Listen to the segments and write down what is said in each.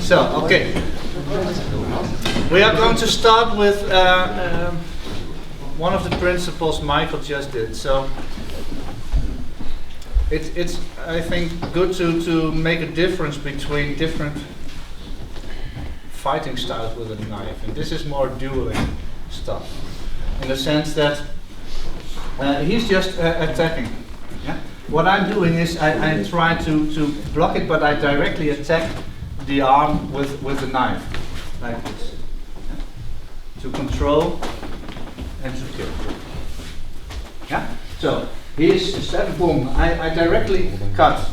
So, okay. We are going to start with one of the principles Michael just did. So, it's I think good to make a difference between different fighting styles with a knife, and this is more dueling stuff, in the sense that he's just attacking. Yeah? What I'm doing is I try to block it, but I directly attack the arm with the knife, like this, yeah? To control and to kill. Yeah. So here's a step, boom. I directly cut.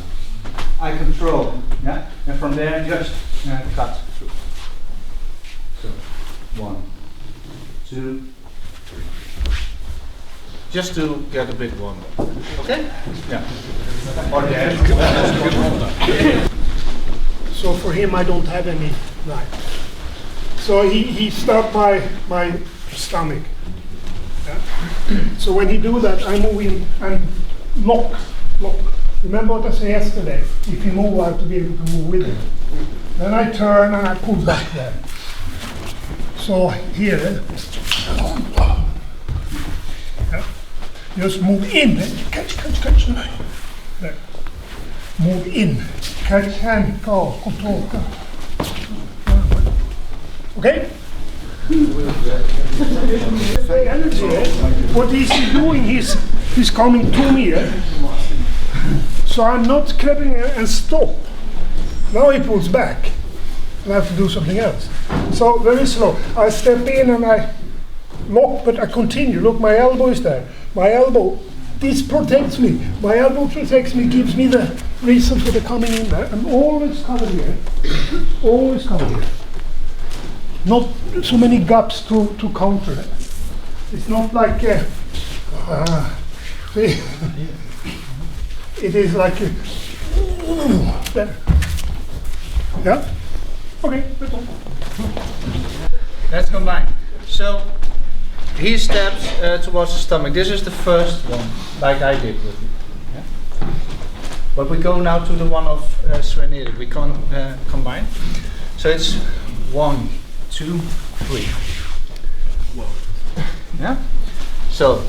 I control. Yeah. And from there just cut through. So 1, 2, 3. Just to get a bit warmer. Okay? Yeah. Or there. So for him, I don't have any knife. So he stabbed my stomach. Yeah? So when he do that, I move in and lock. Remember what I said yesterday? If you move, I have to be able to move with it. Then I turn and I pull back there. So here, yeah. Just move in, catch. There. Move in, catch hand, go, control. Okay? Energy, what he's doing, he's coming to me. So I'm not grabbing and stop. Now he pulls back. And I have to do something else. So very slow. I step in and I lock, but I continue. Look, my elbow is there. My elbow, this protects me. My elbow protects me, gives me the reason for the coming in there. I'm always covered here. Always covered here. Not so many gaps to counter it. It's not like see, it is like there. Yeah. Okay, that's all. Let's combine. So he steps towards the stomach. This is the first one, like I did with you. Yeah? But we go now to the one of Sven Erik. We can combine. So it's 1, 2, 3. Yeah. So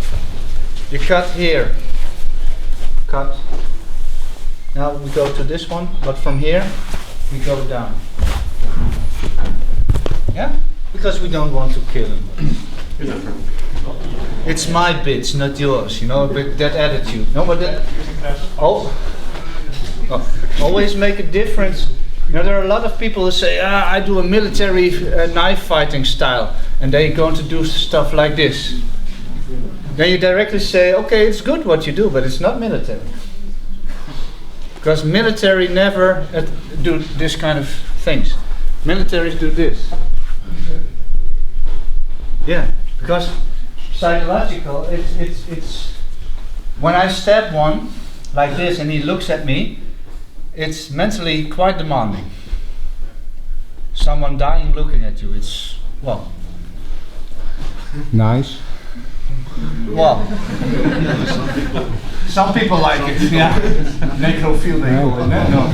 you cut here. Cut. Now we go to this one, but from here we go down. Yeah? Because we don't want to kill him. It's my bits, not yours, you know, but that attitude. No, but that, always make a difference. You know, there are a lot of people who say, I do a military knife fighting style, and they're going to do stuff like this. Then you directly say, okay, it's good what you do, but it's not military. Because military never do this kind of things. Militaries do this. Yeah, because psychological, it's when I stab one like this and he looks at me, it's mentally quite demanding. Someone dying looking at you, it's, well. Nice. Well, some people like it, yeah. Necrophile they call it, no.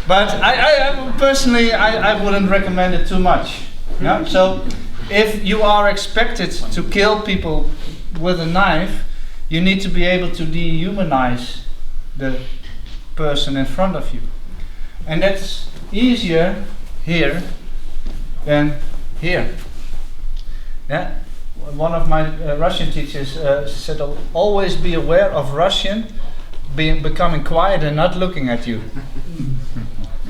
But I personally, I wouldn't recommend it too much. Yeah? So, if you are expected to kill people with a knife, you need to be able to dehumanize the person in front of you. And that's easier here than here. Yeah? One of my Russian teachers said, always be aware of Russian becoming quiet and not looking at you.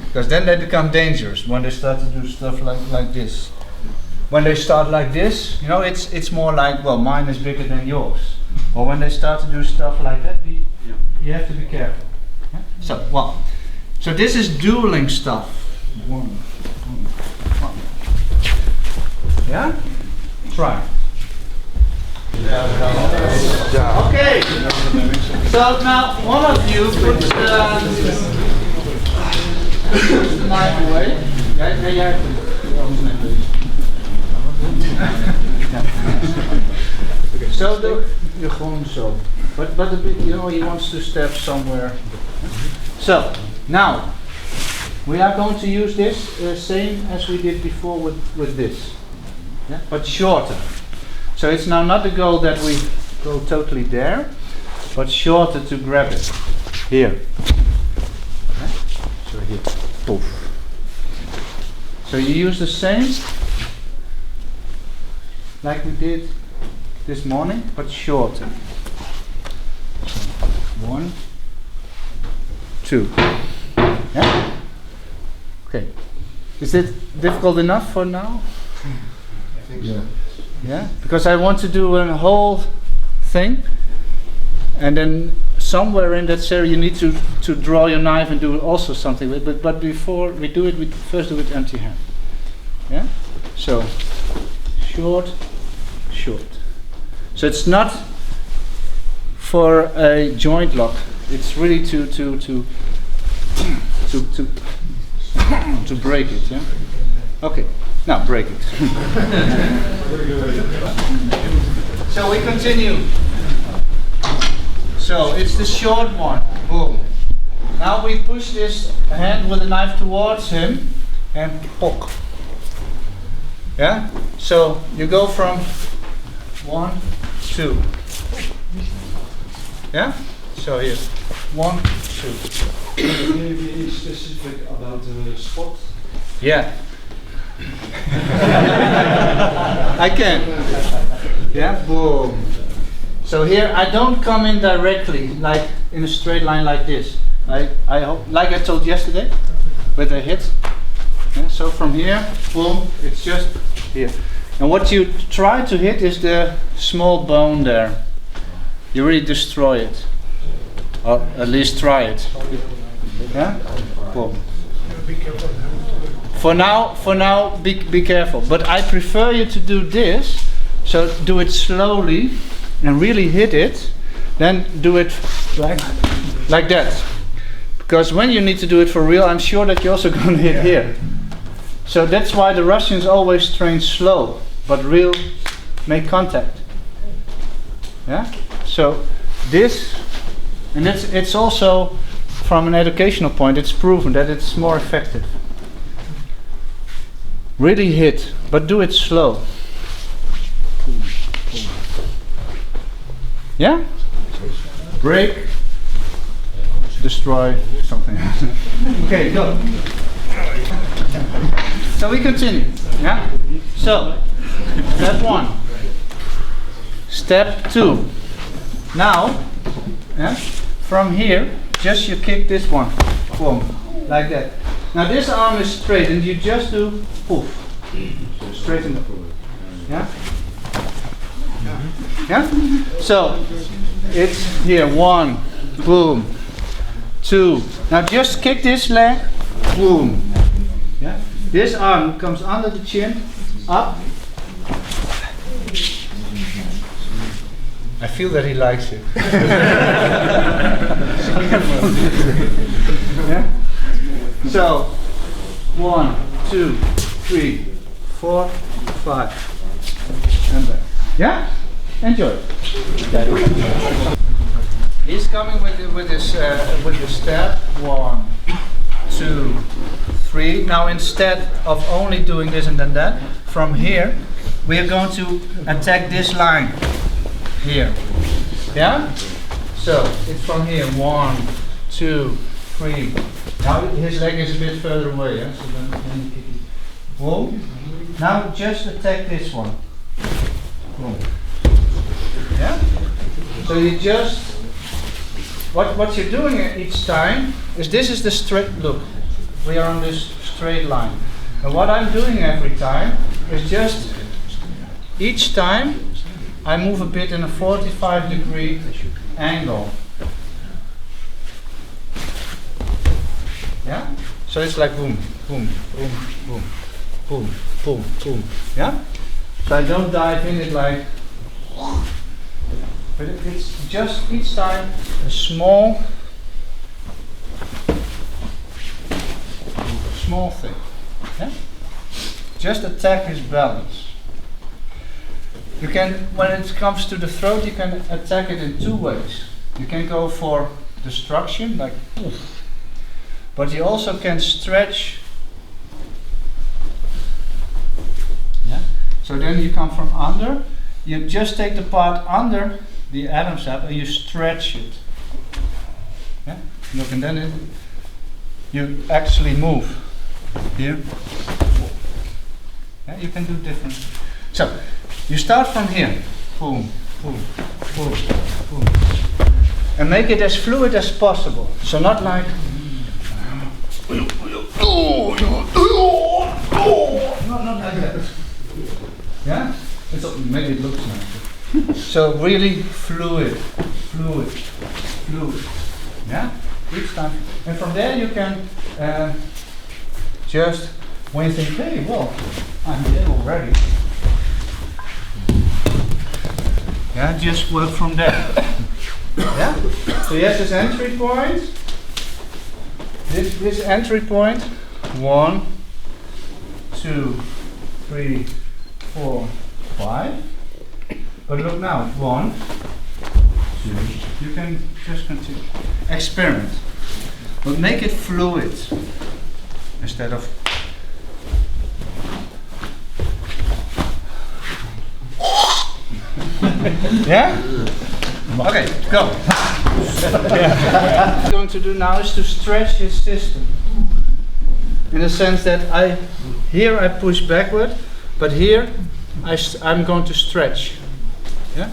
Because then they become dangerous when they start to do stuff like this. When they start like this, you know, it's more like, well, mine is bigger than yours. Or when they start to do stuff like that, you have to be careful. Yeah? So this is dueling stuff. One. Yeah? Try. Okay. So now one of you puts the knife away. So you're going so, but you know he wants to step somewhere. So now we are going to use this same as we did before with this, yeah? But shorter. So it's now not the goal that we go totally there, but shorter to grab it. Here. Yeah? So here. Poof. So you use the same like we did this morning, but shorter. So 1, 2. Yeah? Okay. Is it difficult enough for now? I think so. Yeah? Because I want to do a whole thing, and then somewhere in that area you need to draw your knife and do also something with it. But before we do it, we first do it empty hand. Yeah? So short, short. So it's not for a joint lock. It's really to break it. Yeah. Okay. Now break it. So we continue. So it's the short one. Boom. Now we push this hand with the knife towards him and poke. Yeah? So you go from 1, 2. Yeah? So here. 1, 2. Can you be specific about the spot? Yeah. I can. Yeah? Boom. So here I don't come in directly, like in a straight line like this. I hope, like I told yesterday, with a hit. Yeah, so from here, boom, it's just here. And what you try to hit is the small bone there. You really destroy it. Or at least try it. Yeah? Boom. For now, be careful. But I prefer you to do this. So do it slowly and really hit it. Then do it like that. Because when you need to do it for real, I'm sure that you're also going to hit here. So that's why the Russians always train slow, but real make contact. Yeah? So this, and it's also from an educational point, it's proven that it's more effective. Really hit, but do it slow. Yeah? Break, destroy, something. Okay, go. So we continue. Yeah? So, step 1. Step 2. Now, yeah, from here, just you kick this one. Boom. Like that. Now this arm is straight and you just do poof. Straighten the forward. Yeah? Yeah? So, it's here. 1. Boom. 2. Now just kick this leg. Boom. Yeah? This arm comes under the chin, up. I feel that he likes it. Yeah? So, 1, 2, 3, 4, 5. And back. Yeah? Enjoy. He's coming with the step. 1, 2, 3. Now instead of only doing this and then that, from here we are going to attack this line here. Yeah? So it's from here. 1, 2, 3. Now his leg is a bit further away. Yeah? So then you kick it. Boom. Now just attack this one. Boom. Yeah? So you just what you're doing each time is this is the straight look. We are on this straight line. And what I'm doing every time is just each time I move a bit in a 45-degree angle. Yeah? So it's like boom, boom, boom, boom, boom, boom, boom. Yeah? So I don't dive in it like, but it's just each time a small thing. Yeah? Just attack his balance. You can, when it comes to the throat, you can attack it in 2 ways. You can go for destruction, like poof. but you also can stretch. Yeah. So then you come from under. You just take the part under the Adam's apple and you stretch it. Yeah. Look, and then you actually move here. Yeah, you can do different. So you start from here. Boom, boom, boom, boom. And make it as fluid as possible. So not like no, not like that. Yeah? Maybe it looks nice. So really fluid, fluid, fluid. Yeah? Each time. And from there you can just, when you think, hey, well, I'm there already. Yeah, just work from there. Yeah? So yes, this entry point. This entry point. 1, 2, 3, 4, 5. But look now, 1, 2. You can just continue. Experiment. But make it fluid instead of. Yeah? Okay, go. What I'm going to do now is to stretch his system. In the sense that here I push backward, but here I'm going to stretch. Yeah?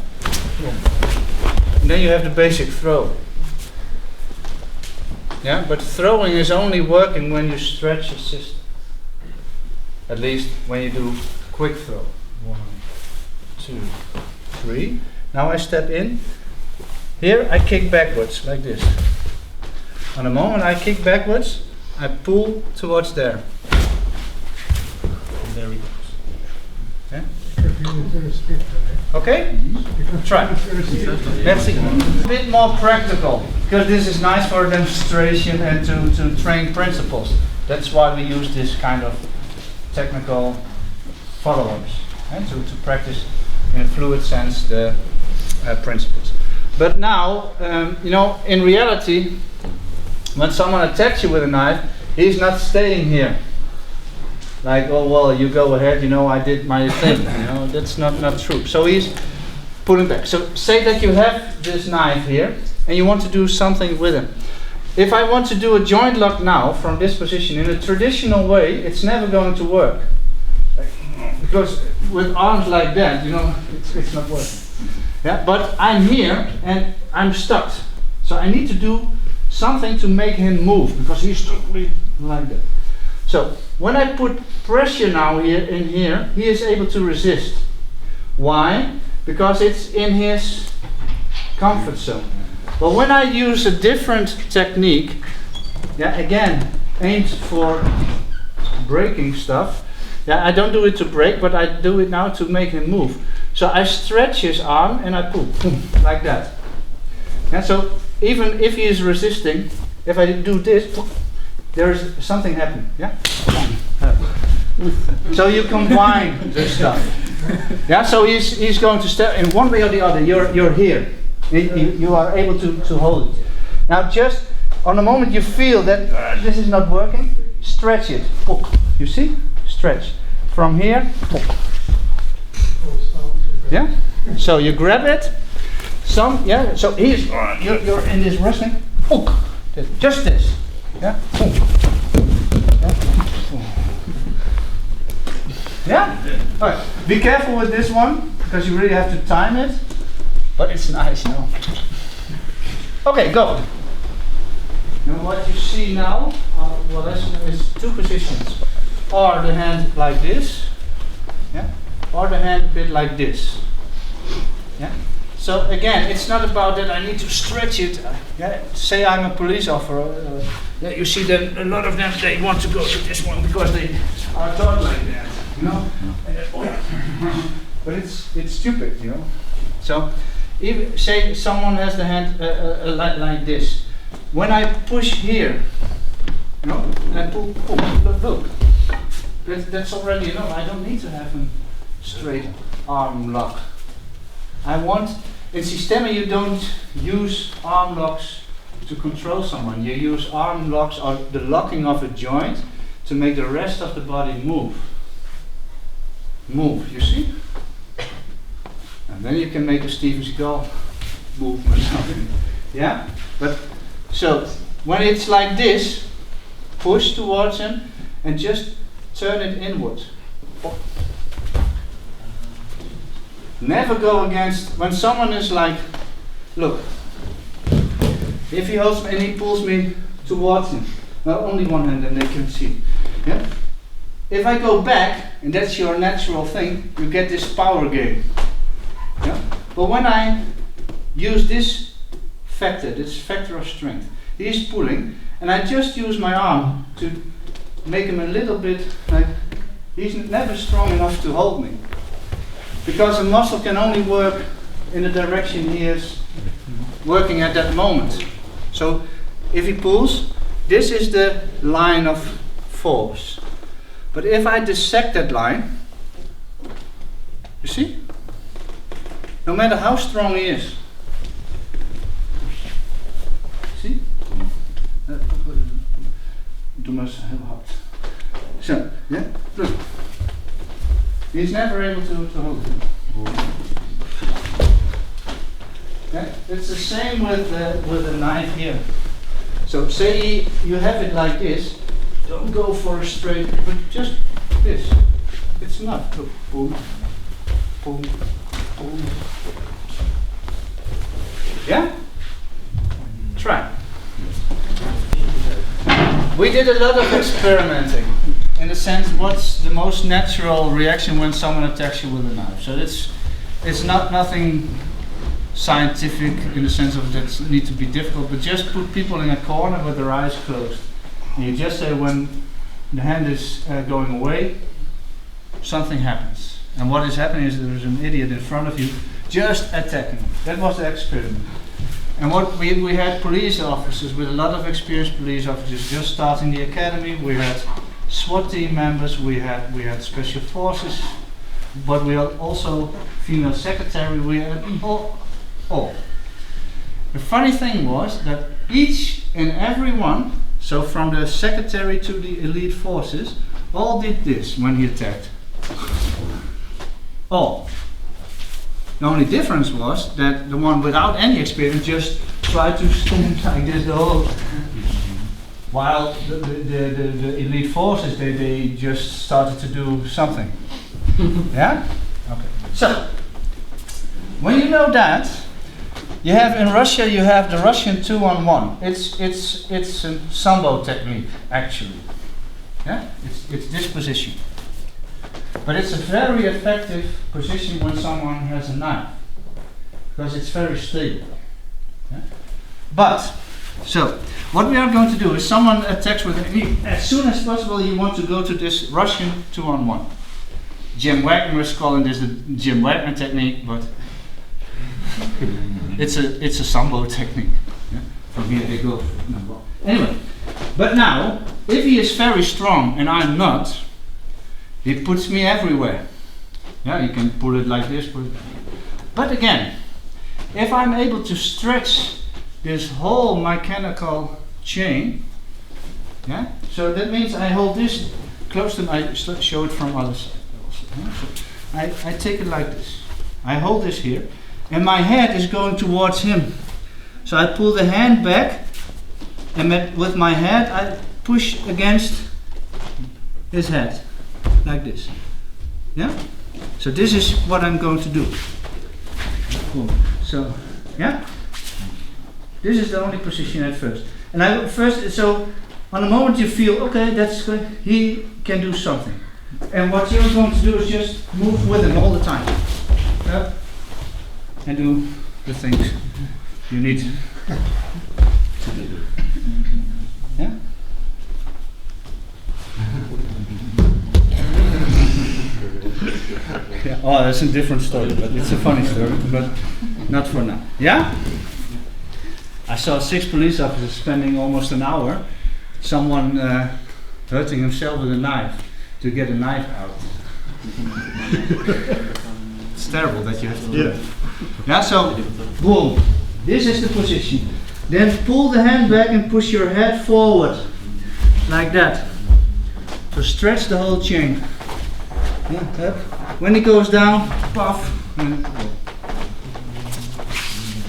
And then you have the basic throw. Yeah? But throwing is only working when you stretch your system. At least when you do quick throw. 1, 2, 3. Now I step in. Here I kick backwards like this. On the moment I kick backwards, I pull towards there. And there he goes. Okay? Okay? Try. Let's see. A bit more practical, because this is nice for a demonstration and to train principles. That's why we use this kind of technical follow-ups, to practice in a fluid sense the principles. But now, in reality, when someone attacks you with a knife, he's not staying here. Like, oh well, you go ahead, I did my thing. That's not true. So he's pulling back. So say that you have this knife here, and you want to do something with it. If I want to do a joint lock now from this position in a traditional way, it's never going to work. Because with arms like that, it's not working. Yeah, but I'm here and I'm stuck. So I need to do something to make him move, because he's totally like that. So when I put pressure now in here, he is able to resist. Why? Because it's in his comfort zone. But when I use a different technique, again, aimed for breaking stuff, I don't do it to break, but I do it now to make him move. So I stretch his arm and I pull, like that. So even if he is resisting, if I do this, there is something happening. Yeah. So you combine the stuff. So he's going to step in one way or the other. You're here. You are able to hold it. Now just on the moment you feel that this is not working, stretch it. You see? Stretch. From here. Yeah? So you grab it. So he's you're in this wrestling. Just this. Yeah? Yeah? Alright. Be careful with this one, because you really have to time it. But it's nice, Okay, go. Now what you see now, is two positions. Or the hand like this, or the hand a bit like this. So again, it's not about that I need to stretch it. Say I'm a police officer. You see that a lot of them, they want to go to this one because they are taught like that. But it's stupid, So if say someone has the hand like this, when I push here, I pull, look. That's already enough. I don't need to have a straight arm lock. I want, in Systema you don't use arm locks to control someone, you use arm locks or the locking of a joint to make the rest of the body move. Move, you see? And then you can make a Steven Seagal movement. Yeah? But so when it's like this, push towards him and just turn it inward. Never go against, when someone is like, look, if he holds me and he pulls me towards him, well, only one hand and they can see. Yeah? If I go back, and that's your natural thing, you get this power game. Yeah? But when I use this factor of strength, he's pulling, and I just use my arm to make him a little bit like, he's never strong enough to hold me. Because a muscle can only work in the direction he is working at that moment. So if he pulls, this is the line of force. But if I dissect that line, you see? No matter how strong he is. See? Doe maar eens heel hard. Zo, yeah? Look. He's never able to hold it. Yeah? It's the same with the knife here. So say you have it like this, don't go for a straight, but just this. It's enough. Look, boom, boom, boom. Yeah? Try. We did a lot of experimenting. In the sense, what's the most natural reaction when someone attacks you with a knife? So it's not nothing scientific in the sense of that need to be difficult, but just put people in a corner with their eyes closed. And you just say when the hand is going away, something happens. And what is happening is there's an idiot in front of you just attacking you. That was the experiment. And what we had police officers with a lot of experienced police officers just starting the academy. We had SWAT team members, we had special forces, but we had also female secretary, we had all. The funny thing was that each and every one, so from the secretary to the elite forces, all did this when he attacked. All. The only difference was that the one without any experience just tried to stand like this the whole. While the elite forces, they just started to do something. Yeah? Okay. So, when you know that, you have in Russia, you have the Russian 2-on-1. It's a sambo technique, actually. Yeah? It's this position. But it's a very effective position when someone has a knife. Because it's very stable. Yeah? But, so, what we are going to do is someone attacks with as soon as possible you want to go to this Russian 2-on-1. Jim Wagner is calling this the Jim Wagner technique, but it's a sambo technique. Yeah? From here they go. Anyway, but now, if he is very strong and I'm not, he puts me everywhere. Yeah, you can pull it like this, but again, if I'm able to stretch this whole mechanical chain, yeah, so that means I hold this close to I show it from other side also. Yeah? So I take it like this. I hold this here, and my head is going towards him. So I pull the hand back, and with my head I push against his head, like this. Yeah? So this is what I'm going to do. Cool. So, yeah? This is the only position at first. And I first, so on the moment you feel, okay, that's good, he can do something. And what you're going to do is just move with him all the time. Yeah? And do the things you need to do. Yeah? Yeah. Oh, that's a different story, but it's a funny story, but not for now. Yeah? I saw 6 police officers spending almost an hour, someone hurting himself with a knife to get a knife out. It's terrible that you have to do that. Yeah, so boom, this is the position. Then pull the hand back and push your head forward, like that. So stretch the whole chain. Yeah, up. When it goes down, puff.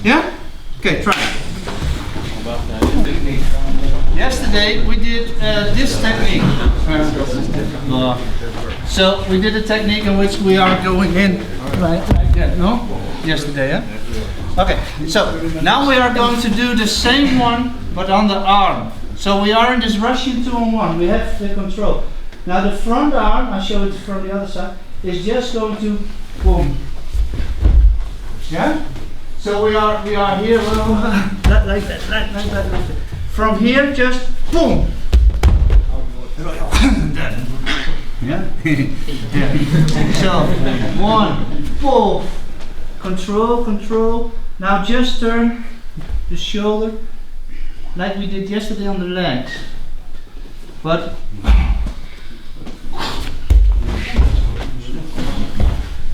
Yeah? Okay, try it. Yesterday we did this technique. So we did a technique in which we are going in like that, no? Yesterday, yeah? Okay, so now we are going to do the same one but on the arm. So we are in this Russian 2-on-1, we have the control. Now the front arm, I'll show it from the other side, is just going to boom. Yeah? So we are here, like that. From here, just boom. Yeah? Yeah. So, 1, pull, control. Now just turn the shoulder like we did yesterday on the legs. But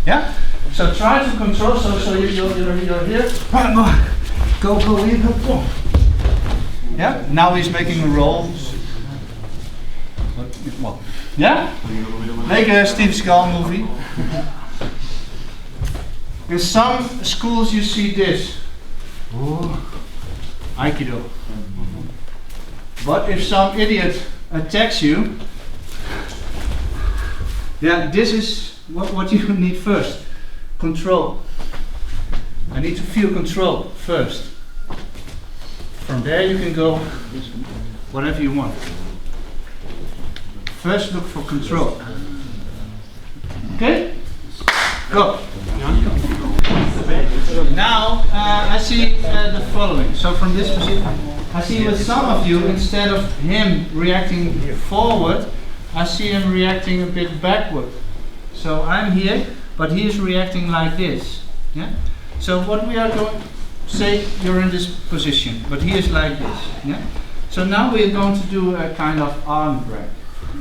yeah? So try to control, so you're here. Go in, boom. Yeah? Now he's making a roll. Well, yeah? Make a Steve Seagal movie. In some schools you see this. Aikido. But if some idiot attacks you, yeah, this is what you need first. Control. I need to feel control first. From there you can go whatever you want. First look for control. Okay? Go. Now I see the following. So from this position, I see with some of you, instead of him reacting forward, I see him reacting a bit backward. So I'm here, but he is reacting like this. Yeah? So what we are going to say, you're in this position, but he is like this. Yeah? So now we are going to do a kind of arm drag.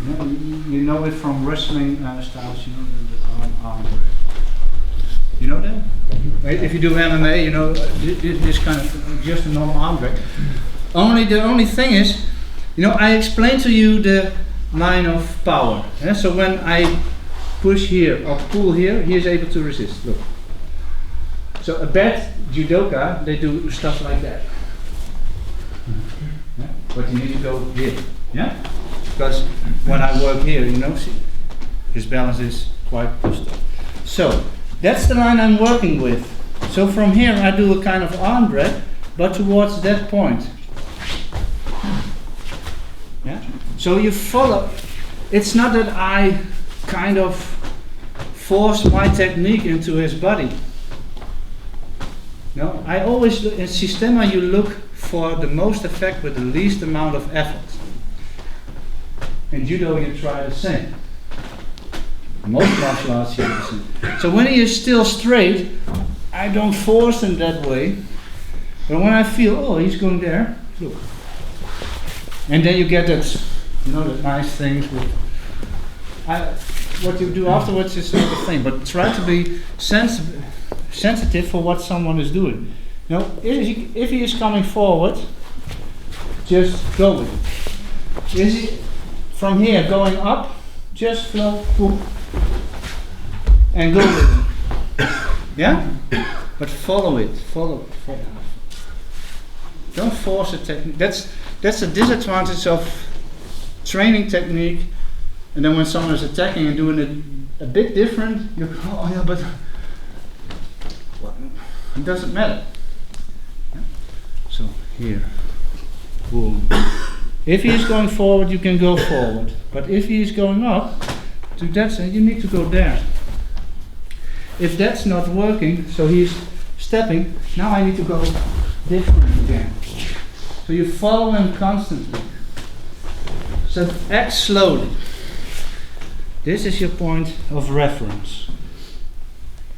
Yeah? You know it from wrestling styles, you know the arm drag. You know that? If you do MMA, you know this kind of just a normal arm drag. The only thing is, you know, I explained to you the line of power. Yeah? So when I push here or pull here, he is able to resist. Look. So a bad judoka, they do stuff like that. Yeah? But you need to go here. Yeah? Because when I work here, you know, see, his balance is quite pushed up. So that's the line I'm working with. So from here I do a kind of arm drag, but towards that point. Yeah? So you follow. It's not that I kind of force my technique into his body. No, I always look in Systema. You look for the most effect with the least amount of effort. In judo, you try the same. Most martial arts you do the same. So when he is still straight, I don't force him that way. But when I feel, oh, he's going there, look. And then you get that, you know, that nice things with. What you do afterwards is not the thing, but try to be sensitive for what someone is doing. You know, if he is coming forward, just go with it. Is he from here going up, just flow, boom, and go with it. Yeah? But follow it. Don't force a technique. That's a disadvantage of training technique. And then when someone is attacking and doing it a bit different, you go, oh yeah, but well, it doesn't matter. Yeah? So here, boom. If he is going forward, you can go forward. But if he is going up to that side, you need to go there. If that's not working, so he's stepping, now I need to go different again. So you follow him constantly. So act slowly. This is your point of reference.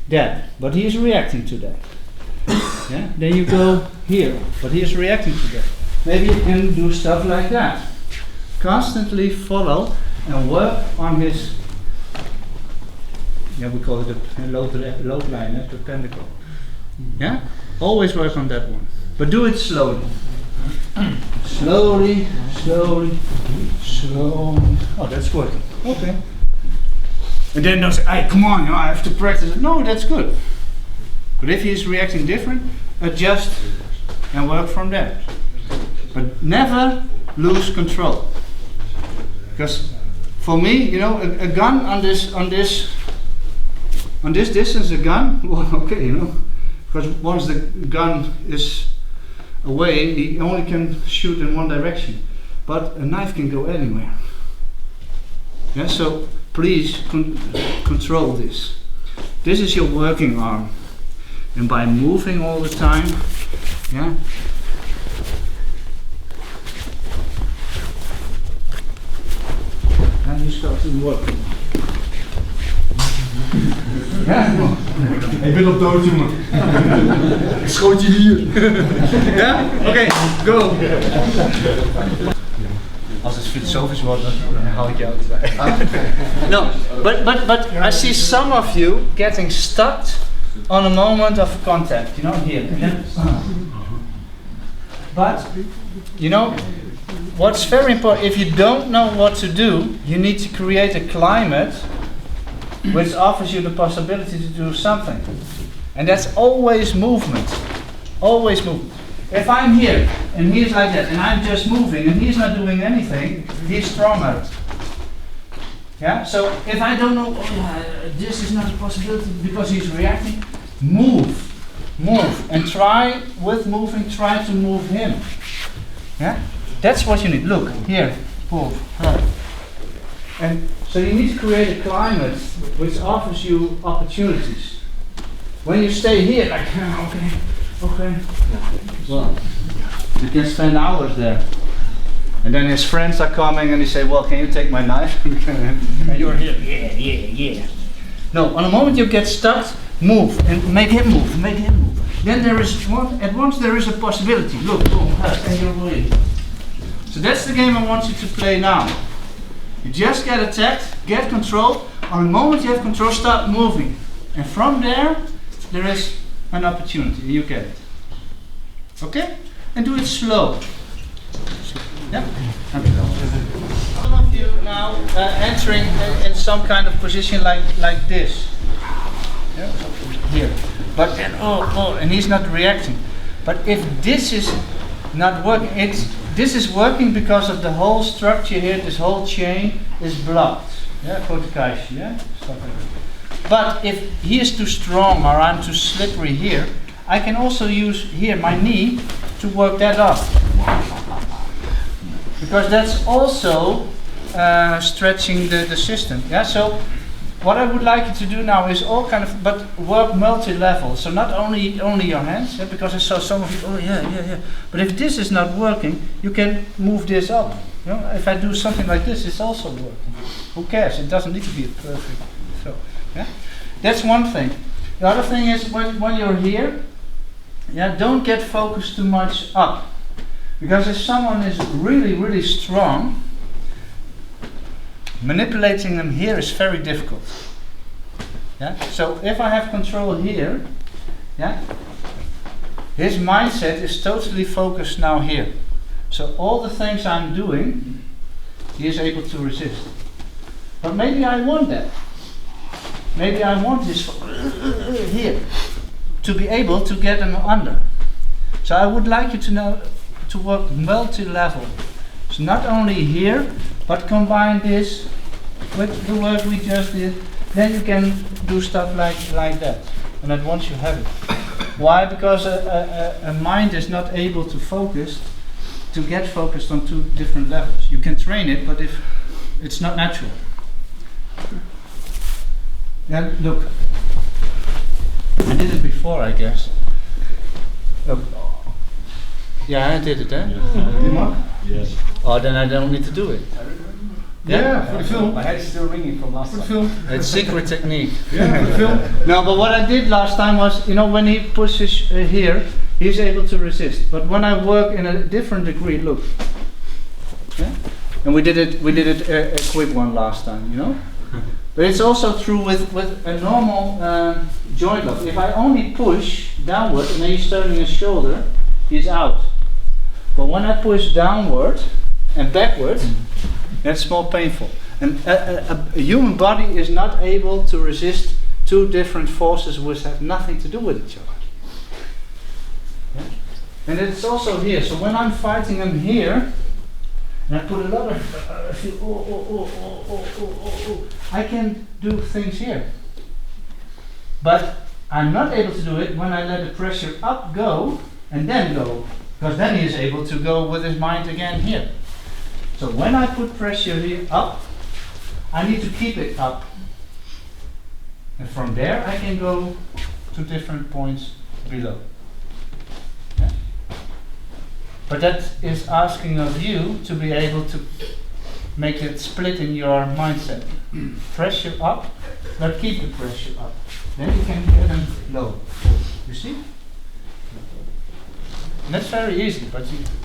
That, but he is reacting to that. Yeah? Then you go here, but he is reacting to that. Maybe you can do stuff like that. Constantly follow and work on his, yeah, we call it a load line, perpendicular. Yeah? Always work on that one. But do it slowly. Slowly, slowly, slowly. Oh, that's working. Okay. And then they'll say, hey, come on, I have to practice it. No, that's good. But if he's reacting different, adjust and work from there. But never lose control. Because for me, a gun on this distance, a gun, well, okay, because once the gun is away, he only can shoot in one direction. But a knife can go anywhere. Yeah, so please control this. This is your working arm. And by moving all the time, yeah, and you start to work. Ja? Ik ben op dood, jongen. Ik schoot je hier. Ja? Oké, go. Als het filosofisch wordt, dan hou ik jou erbij. No, but I see some of you getting stuck on a moment of contact, here. But, what's very important, if you don't know what to do, you need to create a climate which offers you the possibility to do something. And that's always movement. Always movement. If I'm here, and he's like that, and I'm just moving, and he's not doing anything, he's stronger. Yeah? So if I don't know, this is not a possibility because he's reacting, move. And try to move him. Yeah? That's what you need. Look, here, pull. And so you need to create a climate which offers you opportunities. When you stay here, like, okay. Well, you can spend hours there. And then his friends are coming and they say, well, can you take my knife? And you're here, yeah. No, on the moment you get stuck, move and make him move. Then there is at once there is a possibility. Look, boom, and you're away. So that's the game I want you to play now. You just get attacked, get control. On the moment you have control, start moving. And from there is an opportunity. You get it. Okay? And do it slow. Yeah? Some of you now entering in some kind of position like this. Yeah? Here. But then, and he's not reacting. But if this is not working, this is working because of the whole structure here, this whole chain is blocked. Yeah, Kotekaishi, yeah? Stuff like that. But if he is too strong or I'm too slippery here, I can also use here my knee to work that up. Because that's also stretching the system. Yeah, so what I would like you to do now is but work multi-level. So not only your hands, yeah, because I saw some of you, yeah. But if this is not working, you can move this up. If I do something like this, it's also working. Who cares? It doesn't need to be perfect. So, yeah, that's one thing. The other thing is when you're here, yeah, don't get focused too much up. Because if someone is really, really strong, manipulating them here is very difficult. Yeah? So if I have control here, yeah, his mindset is totally focused now here. So all the things I'm doing, he is able to resist. But maybe I want that. Maybe I want this here to be able to get him under. So I would like you to know to work multi-level. So not only here, but combine this with the work we just did. Then you can do stuff like that. And at once you have it. Why? Because a mind is not able to get focused on two different levels. You can train it, but if it's not natural. Yeah, look. I did it before, I guess. Look. Yeah, I did it, eh? Yes. Oh, then I don't need to do it. Yeah, for the film. My head is still ringing from last time. It's secret technique. Yeah, for the film. No, but what I did last time was, when he pushes here, he's able to resist. But when I work in a different degree, look. Yeah? And we did it a quick one last time, But it's also true with a normal joint lock. If I only push downward and then he's turning his shoulder, he's out. But when I push downward and backward, that's more painful. And a human body is not able to resist two different forces which have nothing to do with each other. Yeah? And it's also here. So when I'm fighting them here, and I put a lot of, I can do things here. But I'm not able to do it when I let the pressure up go and then go. Because then he is able to go with his mind again here. So when I put pressure here up, I need to keep it up. And from there I can go to different points below. Yeah? But that is asking of you to be able to make it split in your mindset. Pressure up, but keep the pressure up. Then you can get them low. You see? And that's very easy, but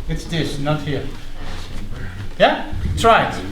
it's this, not here. Yeah? Try it.